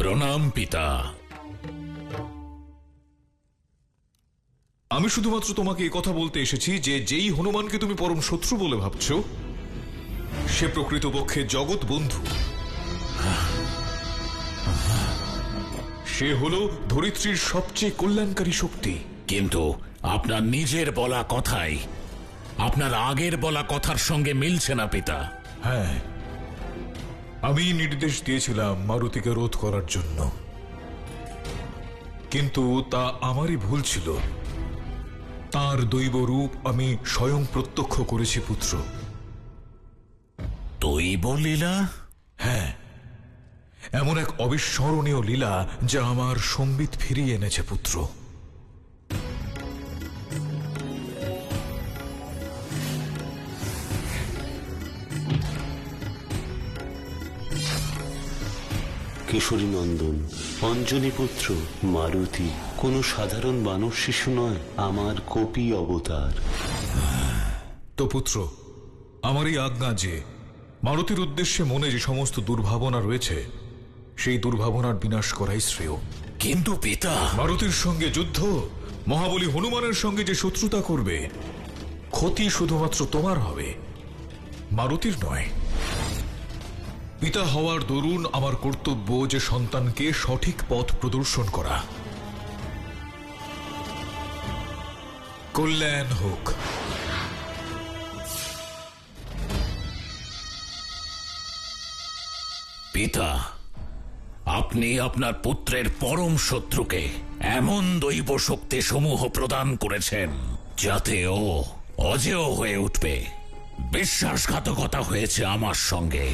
প্রণাম পিতা। আমি শুধুমাত্র তোমাকে এই কথা বলতে এসেছি যে যেই হনুমানকে তুমি পরম শত্রু বলে ভাবছো সে প্রকৃতপক্ষে জগৎ বন্ধু। সে হলো ধরিত্রীর সবচেয়ে কল্যাণকারী শক্তি। কিন্তু আপনার নিজের বলা কথাই আপনার আগের বলা কথার সঙ্গে মিলছে না পিতা। হ্যাঁ, আমি নির্দেশ দিয়েছিলাম মারুতিকে রোধ করার জন্য, কিন্তু তা আমারই ভুল ছিল। তার দৈব রূপ আমি স্বয়ং প্রত্যক্ষ করেছি পুত্র। দৈব লীলা? হ্যাঁ, এমন এক অবিস্মরণীয় লীলা যা আমার সম্বিত ফিরিয়ে এনেছে পুত্র। কিশোরী নন্দন, অঞ্জনী পুত্র মারুতি কোনো সাধারণ বানর শিশু নয়, আমার কপি অবতার। তো পুত্র, আমার এই আজ্ঞা যে মারুতির উদ্দেশ্যে মনে যে সমস্ত দুর্ভাবনা রয়েছে সেই দুর্ভাবনার বিনাশ করাই শ্রেয়। কিন্তু পিতা, মারুতির সঙ্গে যুদ্ধ, মহাবলী হনুমানের সঙ্গে যে শত্রুতা করবে, ক্ষতি শুধুমাত্র তোমার হবে, মারুতির নয়। পিতা হওয়ার দরুন আমার কর্তব্য যে সন্তানকে সঠিক পথ প্রদর্শন করা। কল্যাণ হোক। পিতা, আপনি আপনার পুত্রের পরম শত্রুকে এমন দৈব শক্তি সমূহ প্রদান করেছেন যাতে ও অজেয় হয়ে উঠবে। বিশ্বাসঘাতকতা হয়েছে আমার সঙ্গে।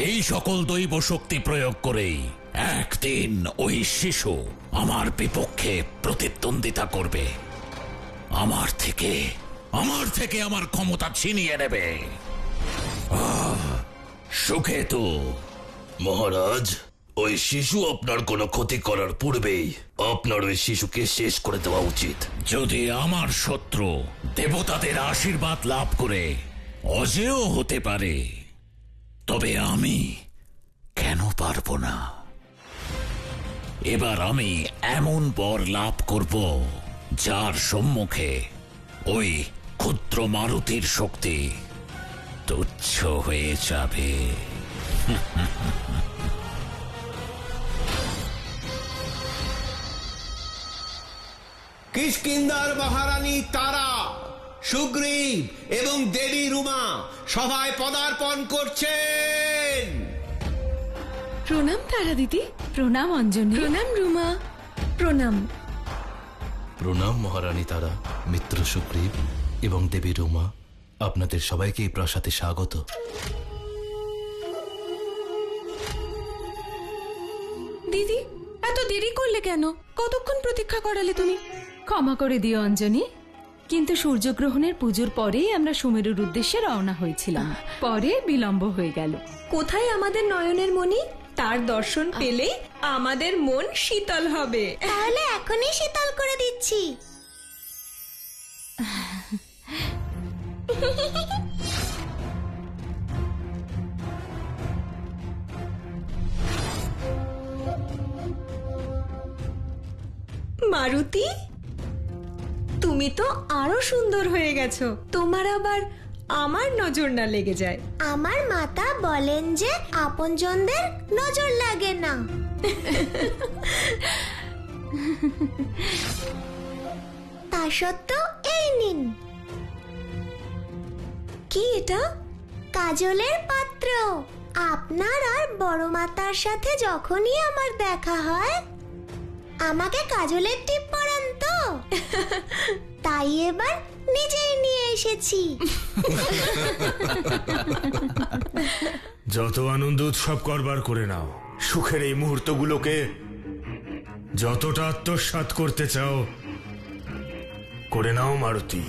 এই সকল দৈব শক্তি প্রয়োগ করেই একদিন ওই শিশু আমার বিপক্ষে প্রতিদ্বন্দ্বিতা করবে, আমার থেকে আমার ক্ষমতা ছিনিয়ে নেবে। সুকেতু। মহারাজ, ওই শিশু আপনার কোনো ক্ষতি করার পূর্বেই আপনার ওই শিশুকে শেষ করে দেওয়া উচিত। যদি আমার শত্রু দেবতাদের আশীর্বাদ লাভ করে অজেয় হতে পারে, তবে আমি কেন পারবো না? এবার আমি এমন বর লাভ করব যার সম্মুখে ওই ক্ষুদ্র মারুতির শক্তি তুচ্ছ হয়ে যাবে। কিষ্কিন্ধার মহারানী তারা, সুগ্রীব এবং দেবী রুমা সভায় পদার্পণ করছেন। প্রণাম তারা দিদি। প্রণাম অঞ্জনী। প্রণাম রুমা। প্রণাম। প্রণাম মহারানী তারা, মিত্র সুগ্রীব এবং দেবী রুমা। আপনাদের সবাইকে এই প্রাসাদে স্বাগত। দিদি, এত দেরি করলে কেন? কতক্ষণ প্রতীক্ষা করালে তুমি? ক্ষমা করে দিও অঞ্জনী, কিন্তু সূর্যগ্রহণের পুজোর পরেই আমরা সুমেরুর উদ্দেশ্যে রওনা হয়েছিলাম, পরে বিলম্ব হয়ে গেল। কোথায় আমাদের নয়নের মণি? তার দর্শন পেলেই আমাদের মন শীতল হবে। তাহলে এখনই শীতল করে দিচ্ছি। মারুতি, তুমি তো আরো সুন্দর হয়ে গেছো। তোমার আবার আমার নজর না লেগে যায়। আমার মাতা বলেন যে আপনজনদের নজর লাগে না। তা সত্ত্বেও এই নিন। কি এটা? কাজলের পাত্র। আপনার আর বড় মাতার সাথে যখনই আমার দেখা হয় আমাকে কাজলের টিপ পরান তো, তাই এবার নিজেই নিয়ে এসেছি। যত আনন্দ উৎসব করবার করে নাও। সুখের এই মুহূর্তগুলোকে যতটা আত্মসাৎ করতে চাও করে নাও মারুতি,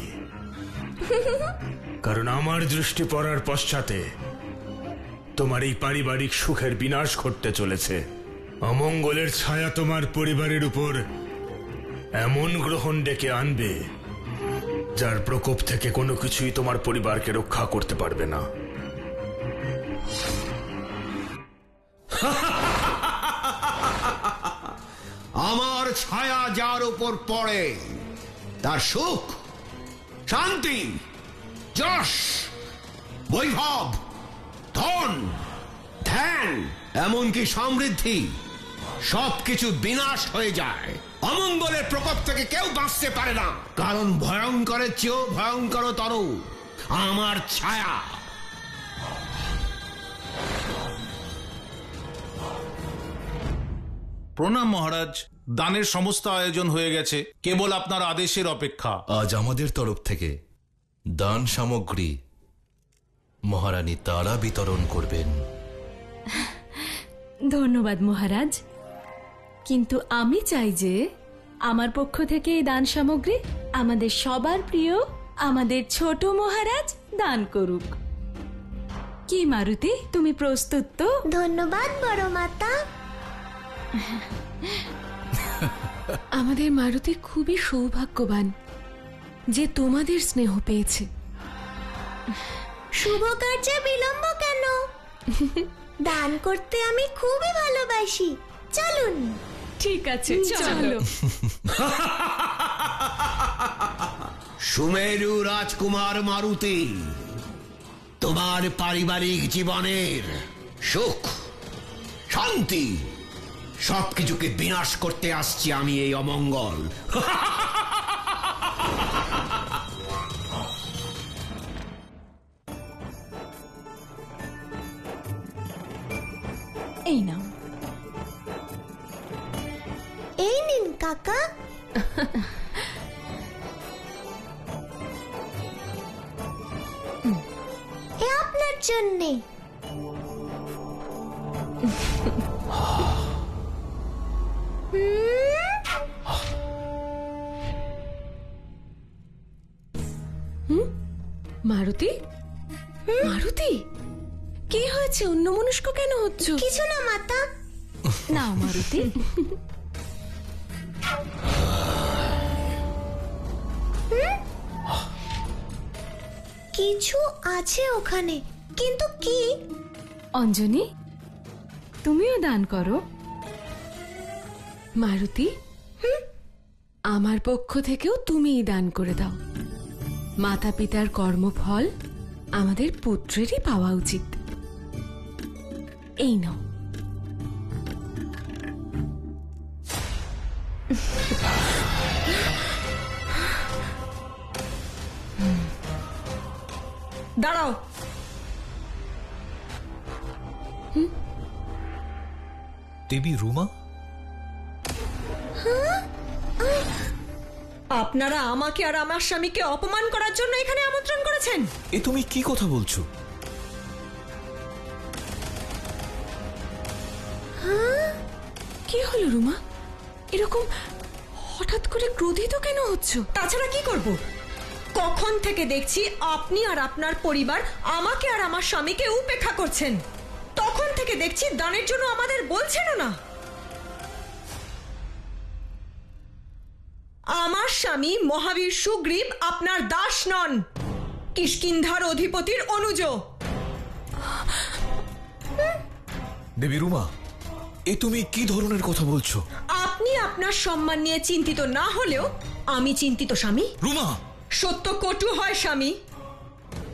কারণ আমার দৃষ্টি পড়ার পশ্চাতে তোমার এই পারিবারিক সুখের বিনাশ ঘটতে চলেছে। অমঙ্গলের ছায়া তোমার পরিবারের উপর এমন গ্রহণ ডেকে আনবে যার প্রকোপ থেকে কোনো কিছুই তোমার পরিবারকে রক্ষা করতে পারবে না। ছায়া যার উপর পড়ে তার সুখ, শান্তি, যশ, বৈভব, ধন, ধ্যান, এমনকি সমৃদ্ধি সবকিছু বিনাশ হয়ে যায়। অমঙ্গলের প্রকোপ থেকে কেউ বাঁচতে পারে না, কারণ ভয়ঙ্করের চেয়েও ভয়ঙ্করতর আমার ছায়া। প্রণাম মহারাজ, দানের সমস্ত আয়োজন হয়ে গেছে, কেবল আপনার আদেশের অপেক্ষা। আজ আমাদের তরফ থেকে দান সামগ্রী মহারানী তারা বিতরণ করবেন। ধন্যবাদ মহারাজ, কিন্তু আমি চাই যে আমার পক্ষ থেকে এই দান সামগ্রী আমাদের সবার প্রিয় আমাদের ছোট মহারাজ দান করুক। কি মারুতি, তুমি প্রস্তুত তো? ধন্যবাদ বড় মাতা। আমাদের মারুতি খুবই সৌভাগ্যবান যে তোমাদের স্নেহ পেয়েছে। শুভ কার্যে বিলম্ব কেন? দান করতে আমি খুবই ভালোবাসি। চলুন। ঠিক আছে, চলো। সুমেরু রাজকুমার মারুতি, তোমার পারিবারিক জীবনের সুখ, শান্তি সবকিছুকে বিনাশ করতে আসছি আমি, এই অমঙ্গল। এই নাও। এই নিন কাকা। এ আপনার জন্যে। মারুতি, মারুতি, কি হয়েছে? অন্যমনস্ক কেন হচ্ছ? কিছু না মাতা। নাও মারুতি। কিছু আছে ওখানে, কিন্তু কি? অঞ্জনি, তুমিও দান করো। মারুতি, আমার পক্ষ থেকেও তুমিই দান করে দাও। মাতা পিতার কর্মফল আমাদের পুত্রেরই পাওয়া উচিত। এই নাও। দাঁড়াও। দেবী রুমা, আপনারা আমাকে আর আমার স্বামীকে অপমান করার জন্য এখানে আমন্ত্রণ করেছেন? এ তুমি কি কথা বলছো? কি হলো রুমা? এরকম হঠাৎ করে ক্রোধিত কেন হচ্ছ? তাছাড়া কি করব? কখন থেকে দেখছি আপনি আর আপনার পরিবার আমাকে আর আমার স্বামীকে উপেক্ষা করছেন। তখন থেকে দেখছি দানের জন্য আমাদের বলছেনও না। আমার স্বামী মহাবীর সুগ্রীব আপনার দাস নন, কিষ্কিন্ধার অধিপতির অনুজ। দেবী রুমা, এ তুমি কি ধরনের কথা বলছো? আপনি আপনার সম্মান নিয়ে চিন্তিত না হলেও আমি চিন্তিত স্বামী। রুমা, সত্য কটু হয় স্বামী।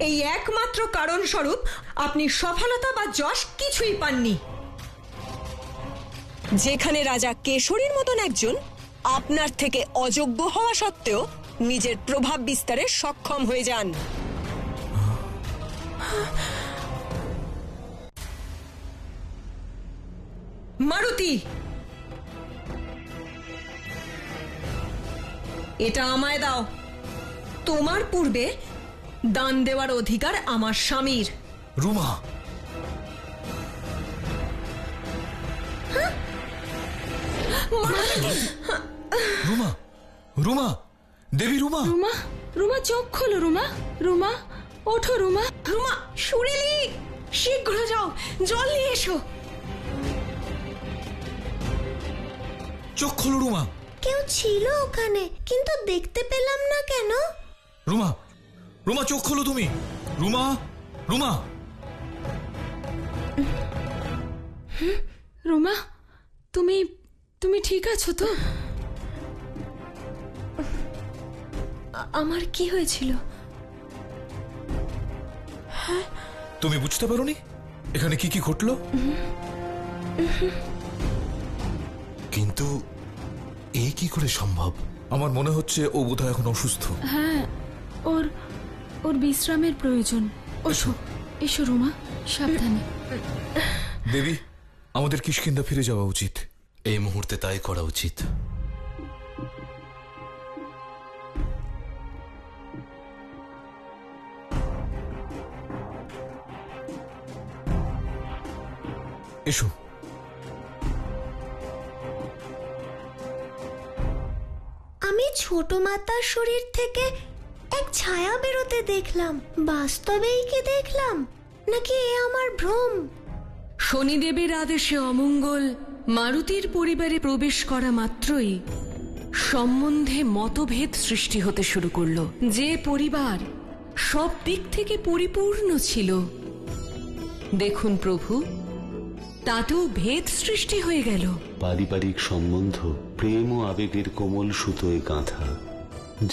এই একমাত্র কারণ স্বরূপ আপনি সফলতা বা যশ কিছুই পাননি। যেখানে রাজা কেশরীর মতন একজন আপনার থেকে অযোগ্য হওয়া সত্ত্বেও নিজের প্রভাব বিস্তারে সক্ষম হয়ে যান। মারুতি, এটা আমায় দাও। তোমার পূর্বে দান দেওয়ার অধিকার আমার স্বামীর। রুমা, রুমা, রুমা, দেবী রুমা। রুমা, রুমা চোখ খোলো। রুমা, রুমা ওঠো। রুমা, রুমা, সুরেলি, শীঘ্র যাও, জল নিয়ে এসো। চোখ খোলো রুমা। কেউ ছিল ওখানে, কিন্তু দেখতে পেলাম না কেন? রুমা, রুমা চোখ খোলো তুমি। রুমা, রুমা। রুমা, তুমি তুমি ঠিক আছো তো? আমার কি হয়েছিল? তুমি বুঝতে পারোনি এখানে কি কি ঘটলো? কিন্তু এই কি করে সম্ভব? আমার মনে হচ্ছে ও বোধহয় এখন অসুস্থ। হ্যাঁ, ওর ওর বিশ্রামের প্রয়োজন। এসো এসো রুমা, সাবধানে। দেবী, আমাদের কিষ্কিন্ধা ফিরে যাওয়া উচিত। এই মুহূর্তে তাই করা উচিত। এসো। আমি ছোট মাতার শরীর থেকে এক ছায়া বেরোতে দেখলাম। বাস্তবেই কি দেখলাম, নাকি এ আমার ভ্রম? শনিদেবের আদেশে অমঙ্গল মারুতির পরিবারে প্রবেশ করা মাত্রই সম্বন্ধে মতভেদ সৃষ্টি হতে শুরু করলো। যে পরিবার সব দিক থেকে পরিপূর্ণ ছিল, দেখুন প্রভু, তাতেও ভেদ সৃষ্টি হয়ে গেল। পারিবারিক সম্বন্ধ প্রেম ও আবেগের কোমল সুতোয় গাঁথা।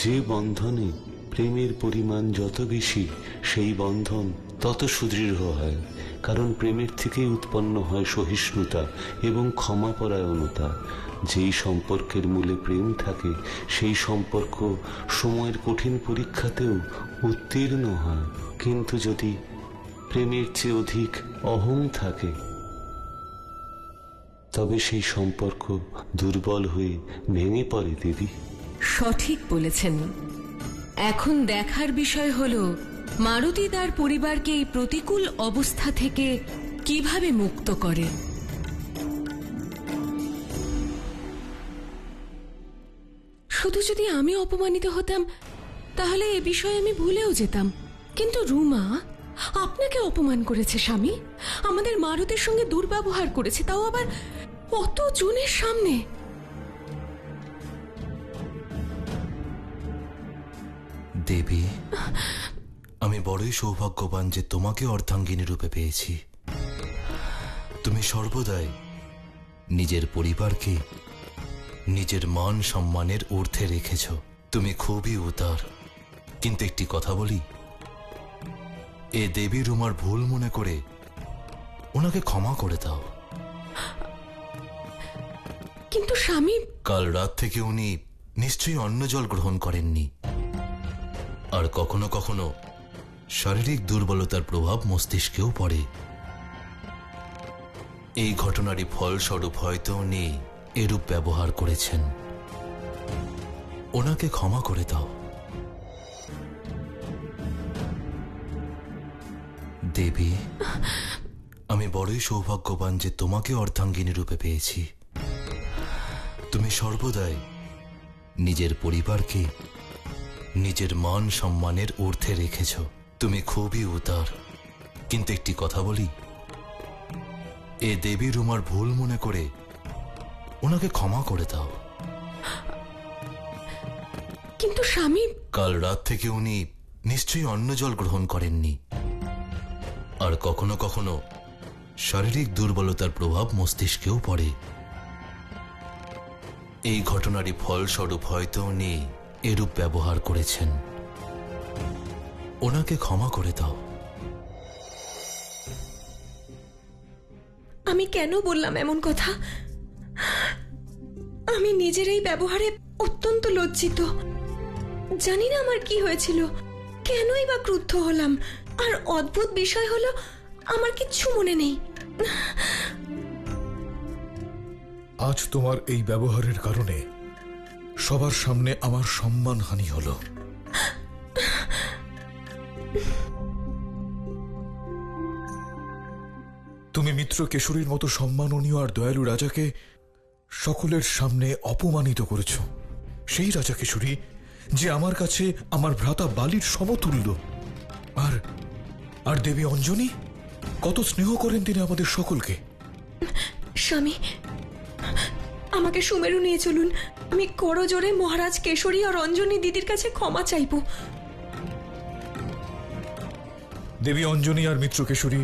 যে বন্ধনে প্রেমের পরিমাণ যত বেশি, সেই বন্ধন তত সুদৃঢ় হয়। কারণ প্রেমের থেকেই উৎপন্ন হয় সহিষ্ণুতা এবং ক্ষমাপরায়ণতা। যেই সম্পর্কের মূলে প্রেম থাকে, সেই সম্পর্ক সময়ের কঠিন পরীক্ষাতেও উত্তীর্ণ হয়। কিন্তু যদি প্রেমের চেয়ে অধিক অহং থাকে, তবে সেই সম্পর্ক দুর্বল হয়ে ভেঙে পড়ে। দেবী, সঠিক বলেছেন। এখন দেখার বিষয় হলো মারুতি তার পরিবারকে এই প্রতিকূল অবস্থা থেকে কিভাবে মুক্ত করে। শুধু যদি আমি অপমানিত হতাম, তাহলে এ বিষয়ে আমি ভুলেও যেতাম। কিন্তু রুমা আপনাকে অপমান করেছে স্বামী, আমাদের মারুতির সঙ্গে দুর্ব্যবহার করেছে, তাও আবার অত জনের সামনে। দেবী, আমি বড়ই সৌভাগ্যবান যে তোমাকে অর্ধাঙ্গিনী রূপে পেয়েছি। তুমি সর্বদাই নিজের পরিবারকে নিজের মান সম্মানের ঊর্ধ্বে রেখেছ। তুমি খুবই উদার। কিন্তু একটি কথা বলি, এ দেবী রুমার ভুল মনে করে ওনাকে ক্ষমা করে দাও। কিন্তু স্বামী, কাল রাত থেকে উনি নিশ্চয়ই অন্ন জল গ্রহণ করেননি, আর কখনো কখনো শারীরিক দুর্বলতার প্রভাব মস্তিষ্কেও পড়ে। এই ঘটনারই ফলস্বরূপ হয়তো উনি এরূপ ব্যবহার করেছেন। ওনাকে ক্ষমা করে দাও। দেবী, আমি বড়ই সৌভাগ্যবান যে তোমাকে অর্ধাঙ্গিনী রূপে পেয়েছি। তুমি সর্বদাই নিজের পরিবারকে নিজের মান সম্মানের ঊর্ধ্বে রেখেছ। তুমি খুবই উদার। কিন্তু একটি কথা বলি, এ দেবী রুমার ভুল মনে করে ওনাকে ক্ষমা করে দাও। কিন্তু স্বামী, কাল রাত থেকে উনি নিশ্চয়ই অন্ন জল গ্রহণ করেননি, আর কখনো কখনো শারীরিক দুর্বলতার প্রভাব মস্তিষ্কেও পড়ে। এই ঘটনারই ফলস্বরূপ হয়তো উনি এরূপ ব্যবহার করেছেন। ওনাকে ক্ষমা করে দাও। আমি কেন বললাম এমন কথা? আমি নিজের এই ব্যবহারে অত্যন্ত লজ্জিত। জানি না আমার কি হয়েছিল, কেনই বা ক্রুদ্ধ হলাম। আর অদ্ভুত বিষয় হলো, আমার কিচ্ছু মনে নেই। আজ তোমার এই ব্যবহারের কারণে সবার সামনে আমার সম্মানহানি হলো। তুমি মিত্র কেশরীর মতো সম্মাননীয় আর দয়ালু রাজাকে সকলের সামনে অপমানিত করেছ। সেই রাজা কেশরী যে আমার কাছে আমার ভ্রাতা বালির সমতুল্য। আর আর দেবী অঞ্জনী, কত স্নেহ করেন তিনি আমাদের সকলকে। স্বামী, আমাকে সুমেরু নিয়ে চলুন। আমি করজোরে মহারাজ কেশরী আর অঞ্জনী দিদির কাছে ক্ষমা চাইব। দেবী অঞ্জনী আর মিত্র কেশরী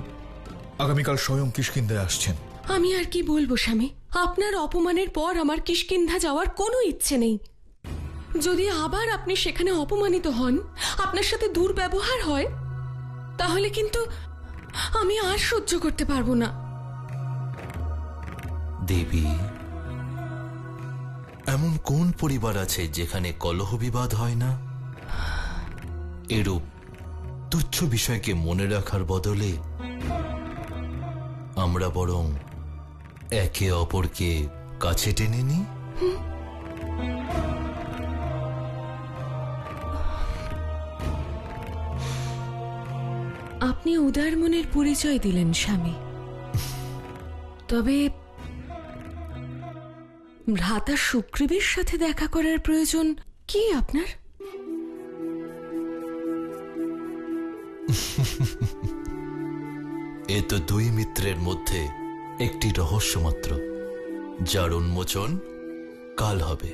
আগামীকাল স্বয়ং কিষ্কিন্ধায় আসছেন। আমি আর কি বলবো স্বামী, আপনার অপমানের পর আমার কিষ্কিন্ধা যাওয়ার কোনো ইচ্ছে নেই। যদি আবার আপনি সেখানে অপমানিত হন, আপনার সাথে দুর্ব্যবহার হয়, তাহলে কিন্তু আমি আর সহ্য করতে পারবো না। দেবী, এমন কোন পরিবার আছে যেখানে কলহ বিবাদ হয় না? এরূপ তুচ্ছ বিষয়কে মনে রাখার বদলে আমরা বরং একে অপরকে কাছে টেনে নিই। আপনি উদার মনের পরিচয় দিলেন স্বামী, তবে ভ্রাতা সুগ্রীবের সাথে দেখা করার প্রয়োজন কি আপনার? এ তো দুই মিত্রের মধ্যে একটি রহস্য মাত্র, যার উন্মোচন কাল হবে।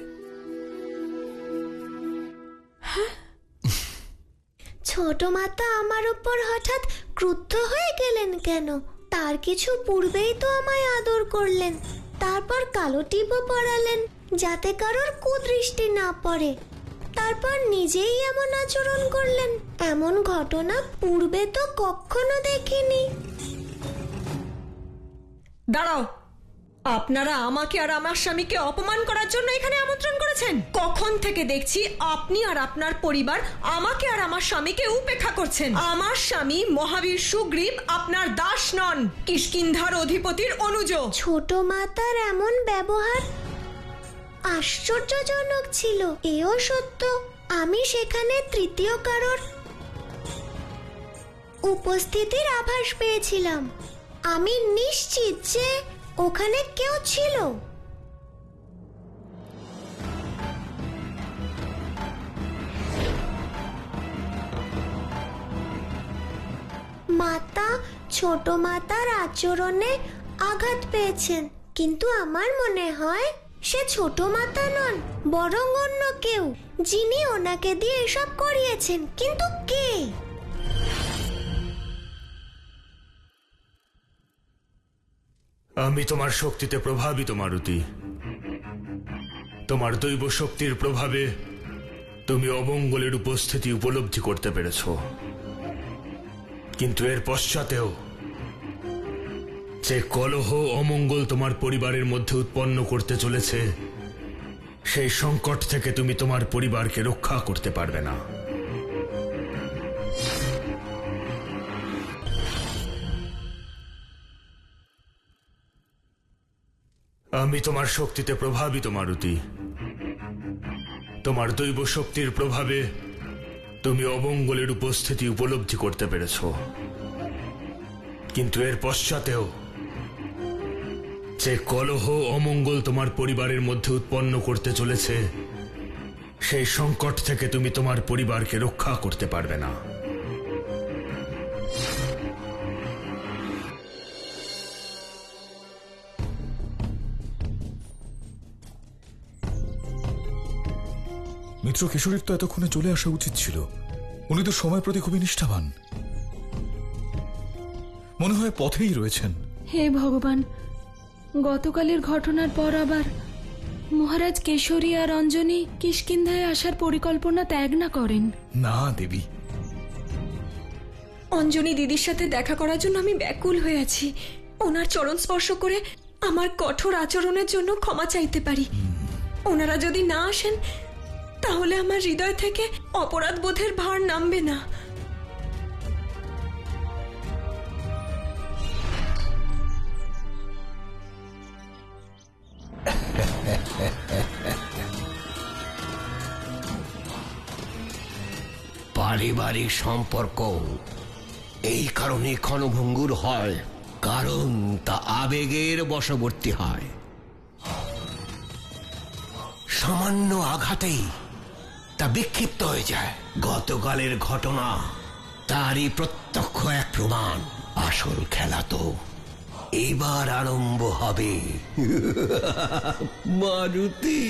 ছোট মাতা আমার উপর হঠাৎ ক্রুদ্ধ হয়ে গেলেন কেন? তার কিছু পূর্বেই তো আমায় আদর করলেন, তারপর কালো টিপও পরালেন যাতে কারোর কুদৃষ্টি না পড়ে, তারপর নিজেই এমন আচরণ করলেন। এমন ঘটনা পূর্বে তো কখনো দেখিনি। দাঁড়াও, আপনারা আমাকে আর আমার স্বামীকে অপমান করার জন্য এখানে আমন্ত্রণ করেছেন? কখন থেকে দেখছি আপনি আর আপনার পরিবার আমাকে আর আমার স্বামীকে উপেক্ষা করছেন। আমার স্বামী মহাবীর সুগ্রীব আপনার দাস নন, কিষ্কিন্ধার অধিপতির অনুজ। ছোট মাতার এমন ব্যবহার আশ্চর্যজনক ছিল। এও সত্য, আমি সেখানে তৃতীয় কারোর উপস্থিতির আভাস পেয়েছিলাম। আমি নিশ্চিত যে ওখানে কেউ ছিল। মাতা ছোট মাতার আচরণে আঘাত পেয়েছেন, কিন্তু আমার মনে হয় সে ছোট মাতা নন, বরং অন্য কেউ, যিনি ওনাকে দিয়ে এসব করিয়েছেন। কিন্তু কে? আমি তোমার শক্তিতে প্রভাবিত মারুতি। তোমার দৈব শক্তির প্রভাবে তুমি অমঙ্গলের উপস্থিতি উপলব্ধি করতে পেরেছ, কিন্তু এর পশ্চাতেও যে কলহ অমঙ্গল তোমার পরিবারের মধ্যে উৎপন্ন করতে চলেছে, সেই সংকট থেকে তুমি তোমার পরিবারকে রক্ষা করতে পারবে না। আমি তোমার শক্তিতে প্রভাবিত মারুতি। তোমার দৈব শক্তির প্রভাবে তুমি অমঙ্গলের উপস্থিতি উপলব্ধি করতে পেরেছ, কিন্তু এর পশ্চাতেও যে কলহ অমঙ্গল তোমার পরিবারের মধ্যে উৎপন্ন করতে চলেছে, সেই সংকট থেকে তুমি তোমার পরিবারকে রক্ষা করতে পারবে না। মিত্র কিশোরীর তো এতক্ষণে চলে আসা উচিত ছিল। উনি তো সময় প্রতি খুবই নিষ্ঠাবান। মনে হয় পথেই রয়েছেন। হে ভগবান, গতকালের ঘটনার পর আবার মহারাজ কেশরী আর অঞ্জনী কিষ্কিন্ধায় আসার পরিকল্পনা ত্যাগ না করেন। না দেবী, অঞ্জনী দিদির সাথে দেখা করার জন্য আমি ব্যাকুল হয়ে আছি। ওনার চরণ স্পর্শ করে আমার কঠোর আচরণের জন্য ক্ষমা চাইতে পারি। ওনারা যদি না আসেন, তাহলে আমার হৃদয় থেকে অপরাধ বোধের ভার নামবে না। পারিবারিক সম্পর্ক এই কারণে ক্ষণভঙ্গুর হয়, কারণ তা আবেগের বশবর্তী হয়। সামান্য আঘাতেই তা বিক্ষিপ্ত হয়ে যায়। গতকালের ঘটনা তারই প্রত্যক্ষ এক প্রমাণ। আসল খেলা তো এবার আরম্ভ হবে। মারুতি।